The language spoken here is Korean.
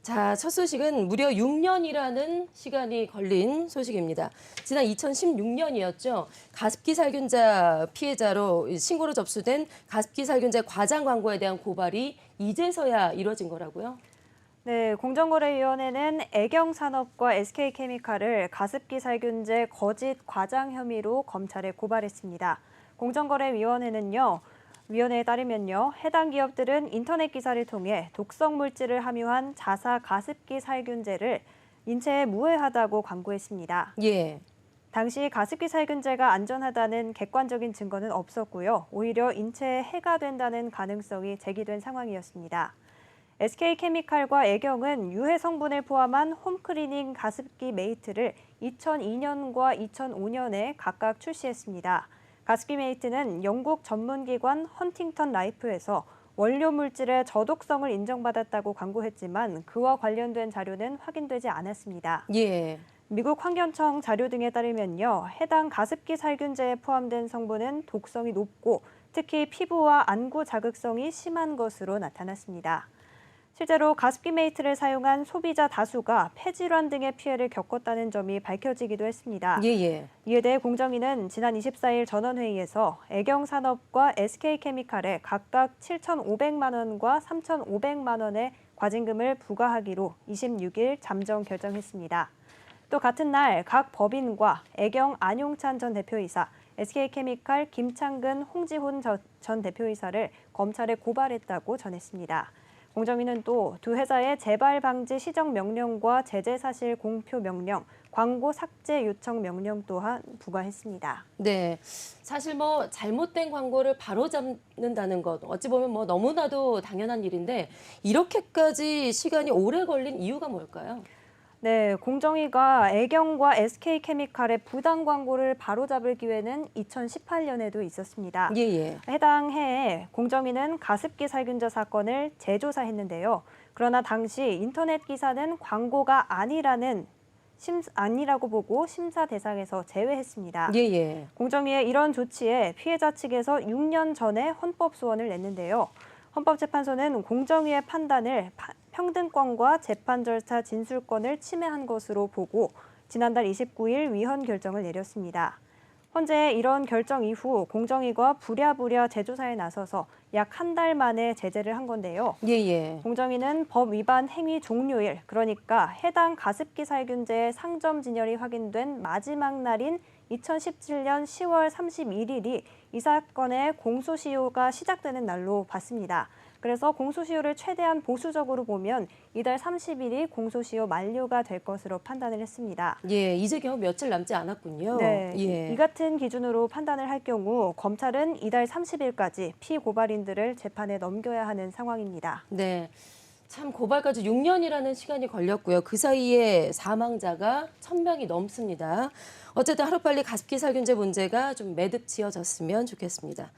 자, 첫 소식은 무려 6년이라는 시간이 걸린 소식입니다. 지난 2016년이었죠. 가습기 살균자 피해자로 신고로 접수된 가습기 살균제 과장 광고에 대한 고발이 이제서야 이뤄진 거라고요? 네, 공정거래위원회는 애경산업과 SK케미칼을 가습기 살균제 거짓 과장 혐의로 검찰에 고발했습니다. 공정거래위원회는요, 위원회에 따르면요, 해당 기업들은 인터넷 기사를 통해 독성 물질을 함유한 자사 가습기 살균제를 인체에 무해하다고 광고했습니다. 예. 당시 가습기 살균제가 안전하다는 객관적인 증거는 없었고요, 오히려 인체에 해가 된다는 가능성이 제기된 상황이었습니다. SK케미칼과 애경은 유해 성분을 포함한 홈클리닝 가습기 메이트를 2002년과 2005년에 각각 출시했습니다. 가습기 메이트는 영국 전문기관 헌팅턴 라이프에서 원료 물질의 저독성을 인정받았다고 광고했지만 그와 관련된 자료는 확인되지 않았습니다. 예. 미국 환경청 자료 등에 따르면요, 해당 가습기 살균제에 포함된 성분은 독성이 높고 특히 피부와 안구 자극성이 심한 것으로 나타났습니다. 실제로 가습기 메이트를 사용한 소비자 다수가 폐질환 등의 피해를 겪었다는 점이 밝혀지기도 했습니다. 예. 이에 대해 공정위는 지난 24일 전원회의에서 애경산업과 SK케미칼에 각각 7,500만 원과 3,500만 원의 과징금을 부과하기로 26일 잠정 결정했습니다. 또 같은 날 각 법인과 애경 안용찬 전 대표이사, SK케미칼 김창근 홍지훈 전 대표이사를 검찰에 고발했다고 전했습니다. 공정위는 또 두 회사의 재발 방지 시정 명령과 제재 사실 공표 명령, 광고 삭제 요청 명령 또한 부과했습니다. 네. 사실 잘못된 광고를 바로잡는다는 것 어찌 보면 너무나도 당연한 일인데 이렇게까지 시간이 오래 걸린 이유가 뭘까요? 네, 공정위가 애경과 SK케미칼의 부당 광고를 바로잡을 기회는 2018년에도 있었습니다. 예. 해당 해에 공정위는 가습기 살균제 사건을 재조사했는데요. 그러나 당시 인터넷 기사는 광고가 아니라고 보고 심사 대상에서 제외했습니다. 예. 공정위의 이런 조치에 피해자 측에서 6년 전에 헌법 소원을 냈는데요. 헌법재판소는 공정위의 판단을 평등권과 재판 절차 진술권을 침해한 것으로 보고 지난달 29일 위헌 결정을 내렸습니다. 현재 이런 결정 이후 공정위가 부랴부랴 재조사에 나서서 약 한 달 만에 제재를 한 건데요. 예. 공정위는 법 위반 행위 종료일, 그러니까 해당 가습기 살균제의 상점 진열이 확인된 마지막 날인 2017년 10월 31일이 이 사건의 공소시효가 시작되는 날로 봤습니다. 그래서 공소시효를 최대한 보수적으로 보면 이달 30일이 공소시효 만료가 될 것으로 판단을 했습니다. 예, 이제 겨우 며칠 남지 않았군요. 네, 예. 이 같은 기준으로 판단을 할 경우 검찰은 이달 30일까지 피고발인들을 재판에 넘겨야 하는 상황입니다. 네. 참 고발까지 6년이라는 시간이 걸렸고요. 그 사이에 사망자가 1,000명이 넘습니다. 어쨌든 하루빨리 가습기 살균제 문제가 좀 매듭 지어졌으면 좋겠습니다.